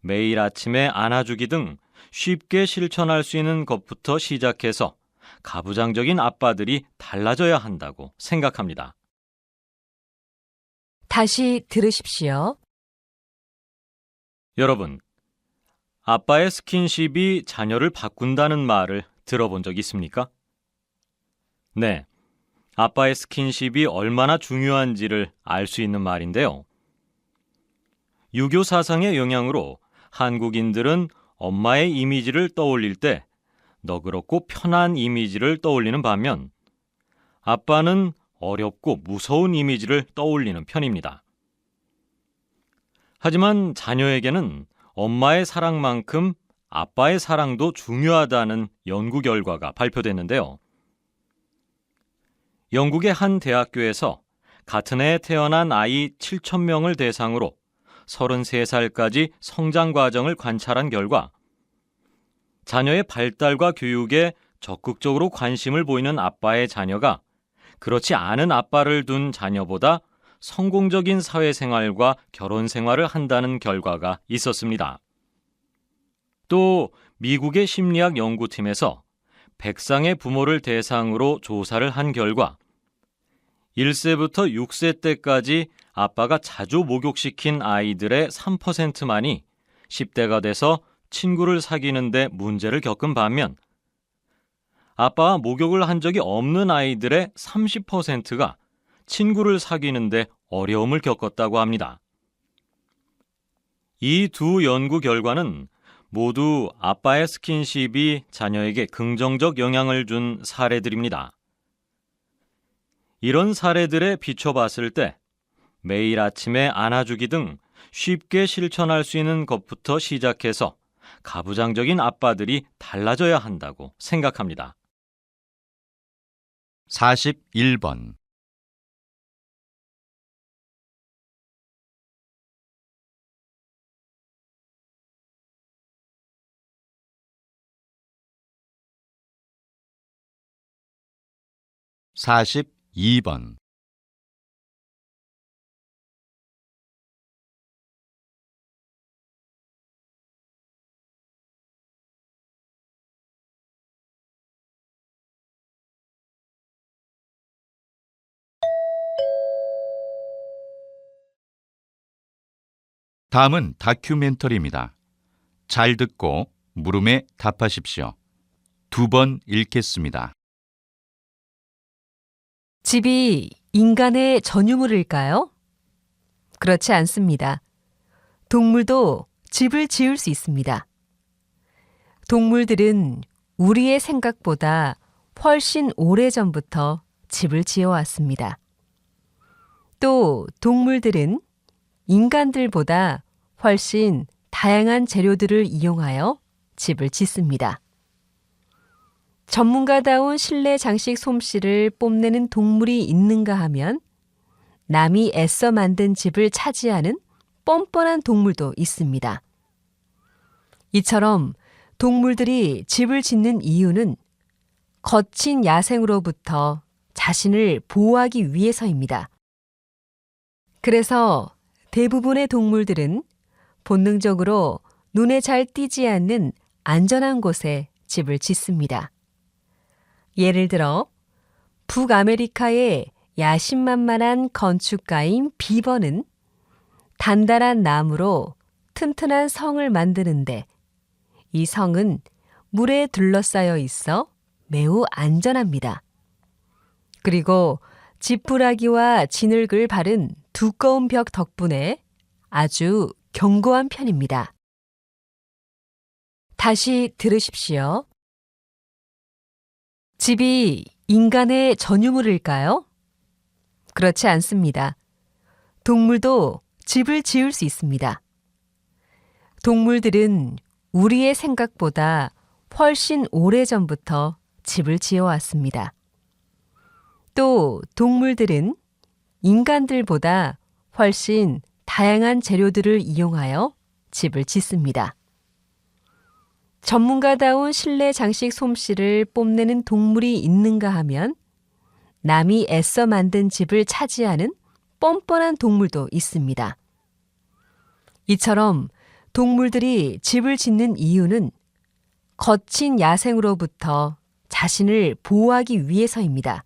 매일 아침에 안아주기 등 쉽게 실천할 수 있는 것부터 시작해서 가부장적인 아빠들이 달라져야 한다고 생각합니다. 다시 들으십시오. 여러분, 아빠의 스킨십이 자녀를 바꾼다는 말을 들어본 적 있습니까? 네, 아빠의 스킨십이 얼마나 중요한지를 알 수 있는 말인데요. 유교 사상의 영향으로 한국인들은 엄마의 이미지를 떠올릴 때 너그럽고 편한 이미지를 떠올리는 반면 아빠는 어렵고 무서운 이미지를 떠올리는 편입니다. 하지만 자녀에게는 엄마의 사랑만큼 아빠의 사랑도 중요하다는 연구 결과가 발표됐는데요. 영국의 한 대학교에서 같은 해에 태어난 아이 7,000명을 대상으로 33살까지 성장 과정을 관찰한 결과 자녀의 발달과 교육에 적극적으로 관심을 보이는 아빠의 자녀가 그렇지 않은 아빠를 둔 자녀보다 성공적인 사회생활과 결혼생활을 한다는 결과가 있었습니다. 또 미국의 심리학 연구팀에서 100상의 부모를 대상으로 조사를 한 결과 1세부터 6세 때까지 아빠가 자주 목욕시킨 아이들의 3%만이 10대가 돼서 친구를 사귀는 데 문제를 겪은 반면 아빠와 목욕을 한 적이 없는 아이들의 30%가 친구를 사귀는 데 어려움을 겪었다고 합니다. 이 두 연구 결과는 모두 아빠의 스킨십이 자녀에게 긍정적 영향을 준 사례들입니다. 이런 사례들에 비춰봤을 때 매일 아침에 안아주기 등 쉽게 실천할 수 있는 것부터 시작해서 가부장적인 아빠들이 달라져야 한다고 생각합니다. 41번. 42번. '다음은 다큐멘터리입니다. 잘 듣고 물음에 답하십시오. 2번 읽겠습니다. 집이 인간의 전유물일까요? 그렇지 않습니다. 동물도 집을 지을 수 있습니다. 동물들은 우리의 생각보다 훨씬 오래전부터 집을 지어왔습니다. 또 동물들은 인간들보다 훨씬 다양한 재료들을 이용하여 집을 짓습니다. 전문가다운 실내 장식 솜씨를 뽐내는 동물이 있는가 하면 남이 애써 만든 집을 차지하는 뻔뻔한 동물도 있습니다. 이처럼 동물들이 집을 짓는 이유는 거친 야생으로부터 자신을 보호하기 위해서입니다. 그래서 대부분의 동물들은 본능적으로 눈에 잘 띄지 않는 안전한 곳에 집을 짓습니다. 예를 들어 북아메리카의 야심만만한 건축가인 비버는 단단한 나무로 튼튼한 성을 만드는데 이 성은 물에 둘러싸여 있어 매우 안전합니다. 그리고 지푸라기와 진흙을 바른 두꺼운 벽 덕분에 아주 견고한 편입니다. 다시 들으십시오. 집이 인간의 전유물일까요? 그렇지 않습니다. 동물도 집을 지을 수 있습니다. 동물들은 우리의 생각보다 훨씬 오래전부터 집을 지어왔습니다. 또 동물들은 인간들보다 훨씬 다양한 재료들을 이용하여 집을 짓습니다. 전문가다운 실내 장식 솜씨를 뽐내는 동물이 있는가 하면 남이 애써 만든 집을 차지하는 뻔뻔한 동물도 있습니다. 이처럼 동물들이 집을 짓는 이유는 거친 야생으로부터 자신을 보호하기 위해서입니다.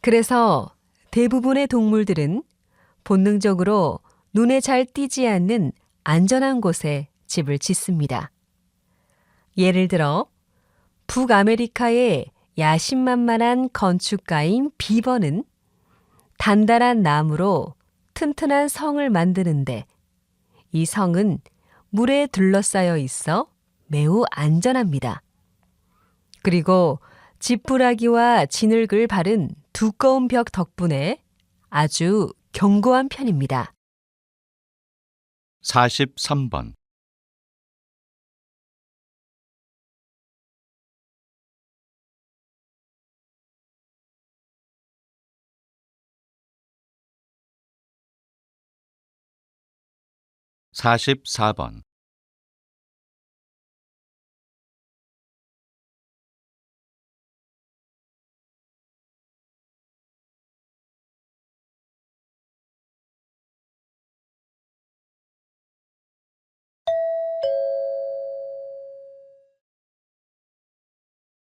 그래서 대부분의 동물들은 본능적으로 눈에 잘 띄지 않는 안전한 곳에 집을 짓습니다. 예를 들어 북아메리카의 야심만만한 건축가인 비버는 단단한 나무로 튼튼한 성을 만드는데 이 성은 물에 둘러싸여 있어 매우 안전합니다. 그리고 지푸라기와 진흙을 바른 두꺼운 벽 덕분에 아주 견고한 편입니다. 43번. (44번)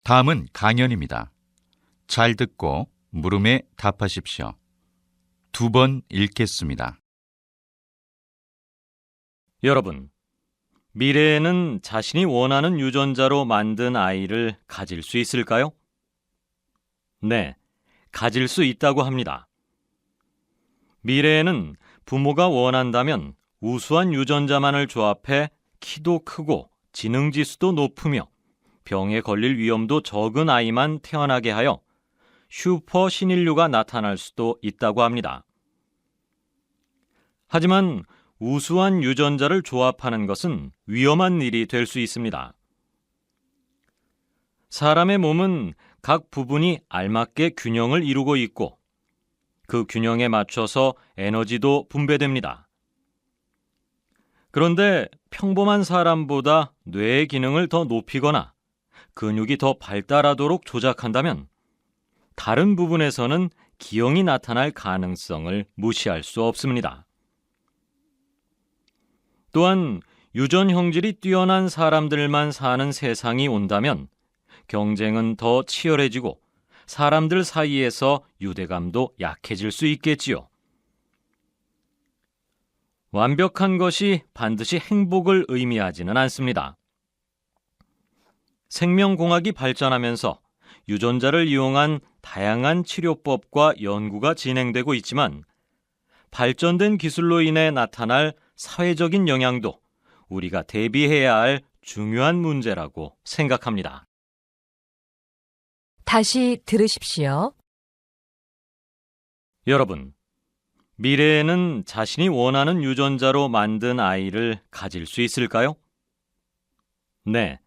다음은 강연입니다. 잘 듣고 물음에 답하십시오. 2번 읽겠습니다. 여러분, 미래에는 자신이 원하는 유전자로 만든 아이를 가질 수 있을까요? 네, 가질 수 있다고 합니다. 미래에는 부모가 원한다면 우수한 유전자만을 조합해 키도 크고 지능지수도 높으며 병에 걸릴 위험도 적은 아이만 태어나게 하여 슈퍼 신인류가 나타날 수도 있다고 합니다. 하지만 우수한 유전자를 조합하는 것은 위험한 일이 될 수 있습니다. 사람의 몸은 각 부분이 알맞게 균형을 이루고 있고 그 균형에 맞춰서 에너지도 분배됩니다. 그런데 평범한 사람보다 뇌의 기능을 더 높이거나 근육이 더 발달하도록 조작한다면 다른 부분에서는 기형이 나타날 가능성을 무시할 수 없습니다. 또한 유전 형질이 뛰어난 사람들만 사는 세상이 온다면 경쟁은 더 치열해지고 사람들 사이에서 유대감도 약해질 수 있겠지요. 완벽한 것이 반드시 행복을 의미하지는 않습니다. 생명공학이 발전하면서 유전자를 이용한 다양한 치료법과 연구가 진행되고 있지만 발전된 기술로 인해 나타날 사회적인 영향도 우리가 대비해야 할 중요한 문제라고 생각합니다. 다시 들으십시오. 여러분, 미래에는 자신이 원하는 유전자로 만든 아이를 가질 수 있을까요? 네,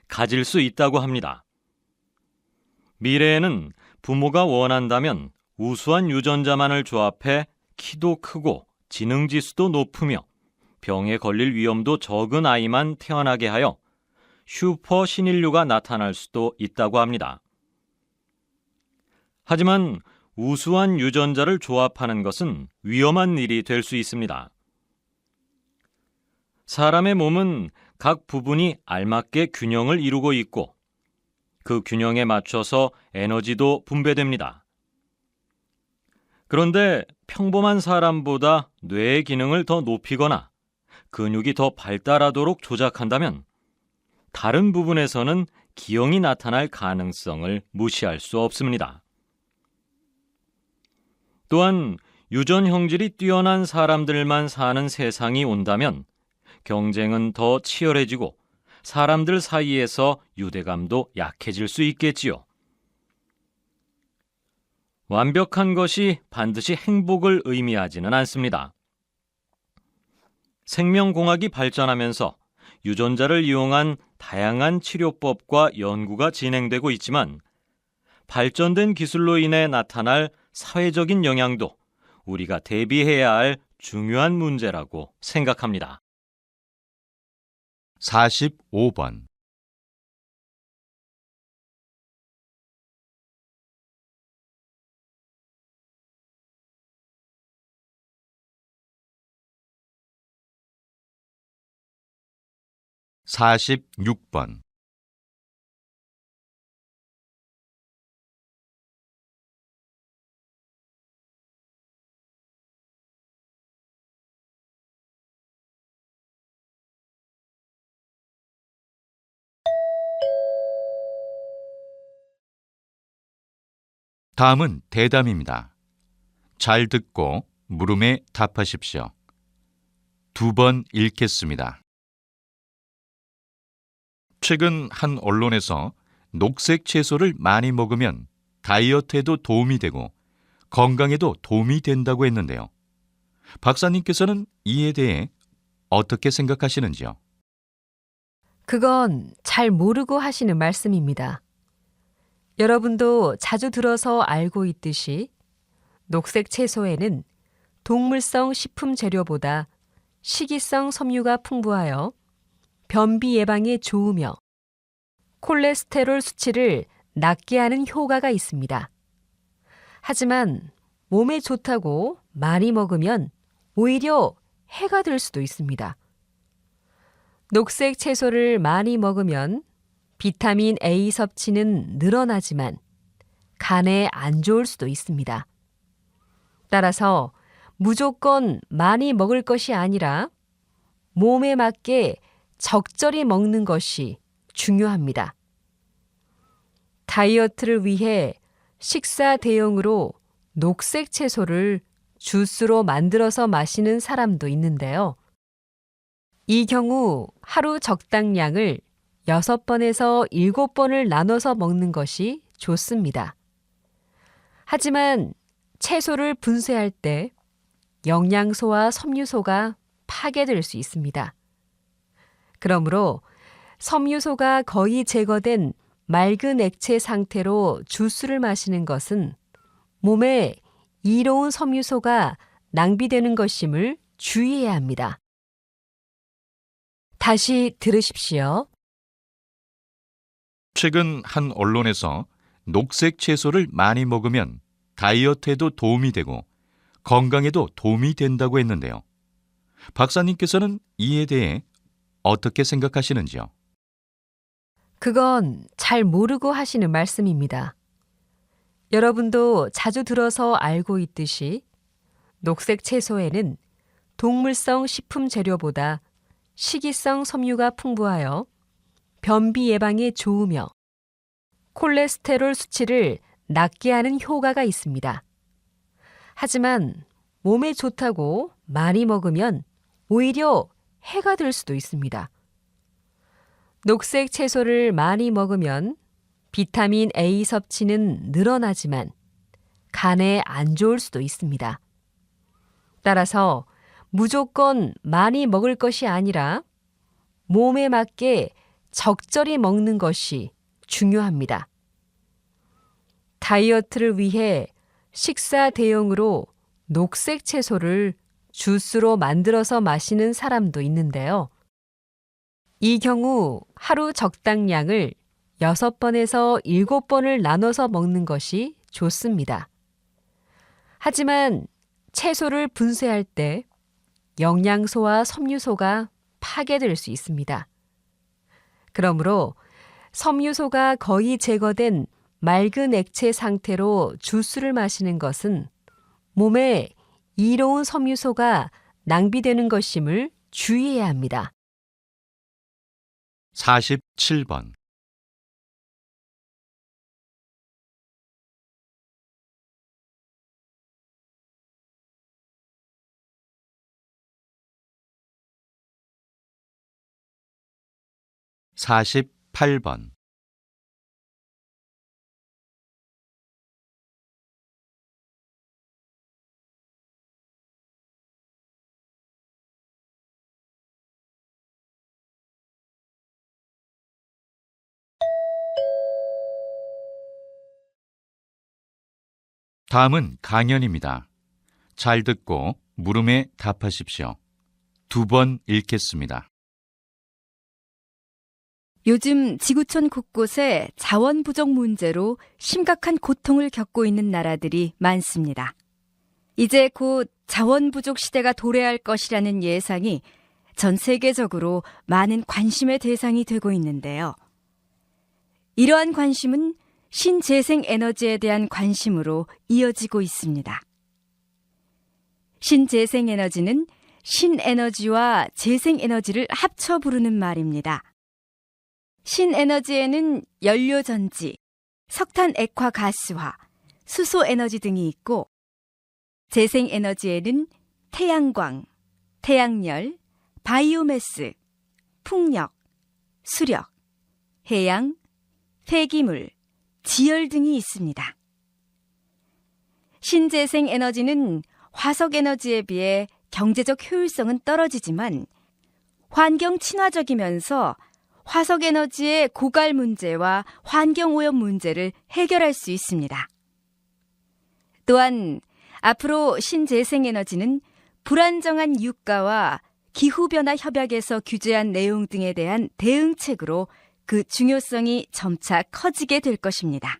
가질 수 있다고 합니다. 미래에는 부모가 원한다면 우수한 유전자만을 조합해 키도 크고 지능지수도 높으며 병에 걸릴 위험도 적은 아이만 태어나게 하여 슈퍼 신인류가 나타날 수도 있다고 합니다. 하지만 우수한 유전자를 조합하는 것은 위험한 일이 될 수 있습니다. 사람의 몸은 각 부분이 알맞게 균형을 이루고 있고 그 균형에 맞춰서 에너지도 분배됩니다. 그런데 평범한 사람보다 뇌의 기능을 더 높이거나 근육이 더 발달하도록 조작한다면 다른 부분에서는 기형이 나타날 가능성을 무시할 수 없습니다. 또한 유전 형질이 뛰어난 사람들만 사는 세상이 온다면 경쟁은 더 치열해지고 사람들 사이에서 유대감도 약해질 수 있겠지요. 완벽한 것이 반드시 행복을 의미하지는 않습니다. 생명공학이 발전하면서 유전자를 이용한 다양한 치료법과 연구가 진행되고 있지만 발전된 기술로 인해 나타날 사회적인 영향도 우리가 대비해야 할 중요한 문제라고 생각합니다. 45번, 46번, '다음은 대담입니다. 잘 듣고 물음에 답하십시오. 2번 읽겠습니다. 최근 한 언론에서 녹색 채소를 많이 먹으면 다이어트에도 도움이 되고 건강에도 도움이 된다고 했는데요. 박사님께서는 이에 대해 어떻게 생각하시는지요? 그건 잘 모르고 하시는 말씀입니다. 여러분도 자주 들어서 알고 있듯이 녹색 채소에는 동물성 식품 재료보다 식이성 섬유가 풍부하여 변비 예방에 좋으며 콜레스테롤 수치를 낮게 하는 효과가 있습니다. 하지만 몸에 좋다고 많이 먹으면 오히려 해가 될 수도 있습니다. 녹색 채소를 많이 먹으면 비타민 A 섭취는 늘어나지만 간에 안 좋을 수도 있습니다. 따라서 무조건 많이 먹을 것이 아니라 몸에 맞게 적절히 먹는 것이 중요합니다. 다이어트를 위해 식사 대용으로 녹색 채소를 주스로 만들어서 마시는 사람도 있는데요. 이 경우 하루 적당량을 6번에서 7번을 나눠서 먹는 것이 좋습니다. 하지만 채소를 분쇄할 때 영양소와 섬유소가 파괴될 수 있습니다. 그러므로 섬유소가 거의 제거된 맑은 액체 상태로 주스를 마시는 것은 몸에 이로운 섬유소가 낭비되는 것임을 주의해야 합니다. 다시 들으십시오. 최근 한 언론에서 녹색 채소를 많이 먹으면 다이어트에도 도움이 되고 건강에도 도움이 된다고 했는데요. 박사님께서는 이에 대해 어떻게 생각하시는지요? 그건 잘 모르고 하시는 말씀입니다. 여러분도 자주 들어서 알고 있듯이 녹색 채소에는 동물성 식품 재료보다 식이성 섬유가 풍부하여 변비 예방에 좋으며 콜레스테롤 수치를 낮게 하는 효과가 있습니다. 하지만 몸에 좋다고 많이 먹으면 오히려 해가 될 수도 있습니다. 녹색 채소를 많이 먹으면 비타민 A 섭취는 늘어나지만 간에 안 좋을 수도 있습니다. 따라서 무조건 많이 먹을 것이 아니라 몸에 맞게 적절히 먹는 것이 중요합니다. 다이어트를 위해 식사 대용으로 녹색 채소를 주스로 만들어서 마시는 사람도 있는데요. 이 경우 하루 적당량을 6번에서 7번을 나눠서 먹는 것이 좋습니다. 하지만 채소를 분쇄할 때 영양소와 섬유소가 파괴될 수 있습니다. 그러므로 섬유소가 거의 제거된 맑은 액체 상태로 주스를 마시는 것은 몸에 이로운 섬유소가 낭비되는 것임을 주의해야 합니다. 47번, 48번, '다음은 강연입니다. 잘 듣고 물음에 답하십시오. 2번 읽겠습니다. 요즘 지구촌 곳곳에 자원 부족 문제로 심각한 고통을 겪고 있는 나라들이 많습니다. 이제 곧 자원 부족 시대가 도래할 것이라는 예상이 전 세계적으로 많은 관심의 대상이 되고 있는데요. 이러한 관심은 신재생 에너지에 대한 관심으로 이어지고 있습니다. 신재생 에너지는 신에너지와 재생에너지를 합쳐 부르는 말입니다. 신에너지에는 연료전지, 석탄액화 가스화, 수소에너지 등이 있고, 재생에너지에는 태양광, 태양열, 바이오매스, 풍력, 수력, 해양, 폐기물, 지열 등이 있습니다. 신재생에너지는 화석에너지에 비해 경제적 효율성은 떨어지지만 환경 친화적이면서 화석에너지의 고갈 문제와 환경오염 문제를 해결할 수 있습니다. 또한 앞으로 신재생에너지는 불안정한 유가와 기후변화 협약에서 규제한 내용 등에 대한 대응책으로 그 중요성이 점차 커지게 될 것입니다.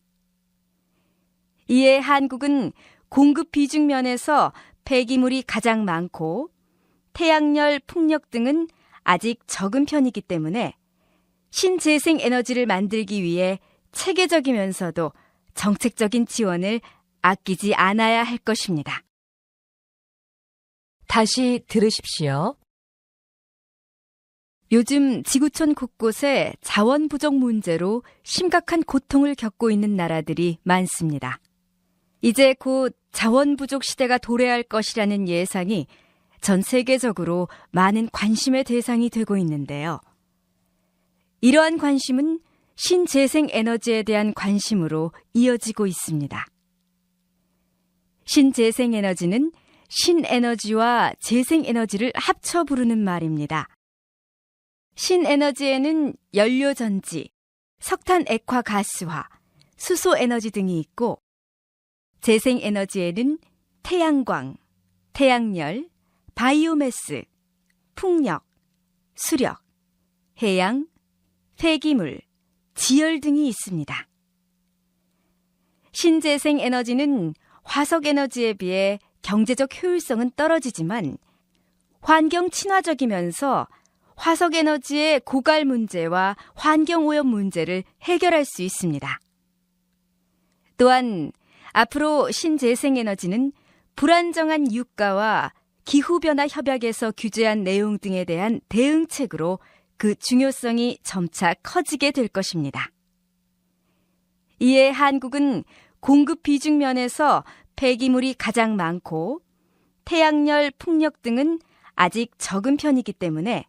이에 한국은 공급 비중 면에서 폐기물이 가장 많고 태양열, 풍력 등은 아직 적은 편이기 때문에 신재생 에너지를 만들기 위해 체계적이면서도 정책적인 지원을 아끼지 않아야 할 것입니다. 다시 들으십시오. 요즘 지구촌 곳곳에 자원 부족 문제로 심각한 고통을 겪고 있는 나라들이 많습니다. 이제 곧 자원 부족 시대가 도래할 것이라는 예상이 전 세계적으로 많은 관심의 대상이 되고 있는데요. 이러한 관심은 신재생 에너지에 대한 관심으로 이어지고 있습니다. 신재생 에너지는 신에너지와 재생에너지를 합쳐 부르는 말입니다. 신에너지에는 연료전지, 석탄액화 가스화, 수소에너지 등이 있고, 재생에너지에는 태양광, 태양열, 바이오매스, 풍력, 수력, 해양, 폐기물, 지열 등이 있습니다. 신재생 에너지는 화석에너지에 비해 경제적 효율성은 떨어지지만 환경 친화적이면서 화석에너지의 고갈 문제와 환경오염 문제를 해결할 수 있습니다. 또한 앞으로 신재생에너지는 불안정한 유가와 기후변화 협약에서 규제한 내용 등에 대한 대응책으로 그 중요성이 점차 커지게 될 것입니다. 이에 한국은 공급 비중 면에서 폐기물이 가장 많고 태양열, 풍력 등은 아직 적은 편이기 때문에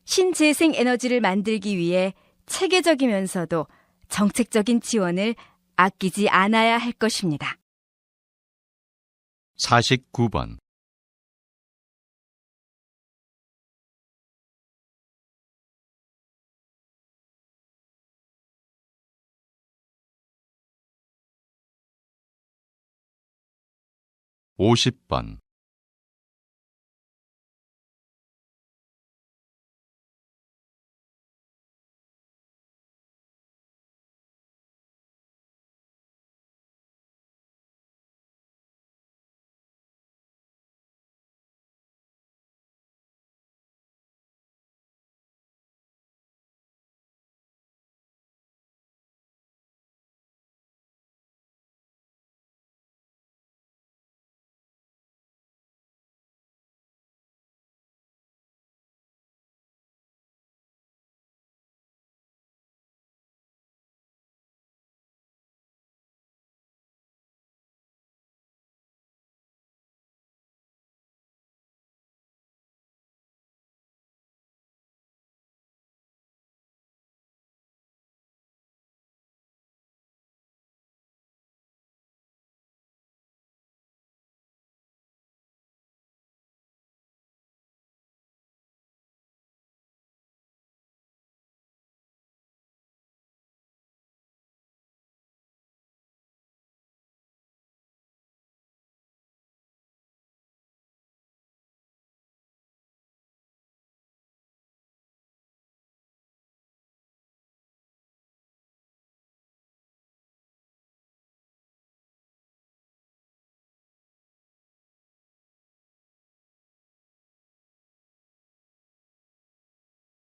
신재생 에너지를 만들기 위해 체계적이면서도 정책적인 지원을 아끼지 않아야 할 것입니다. 49번. (50번)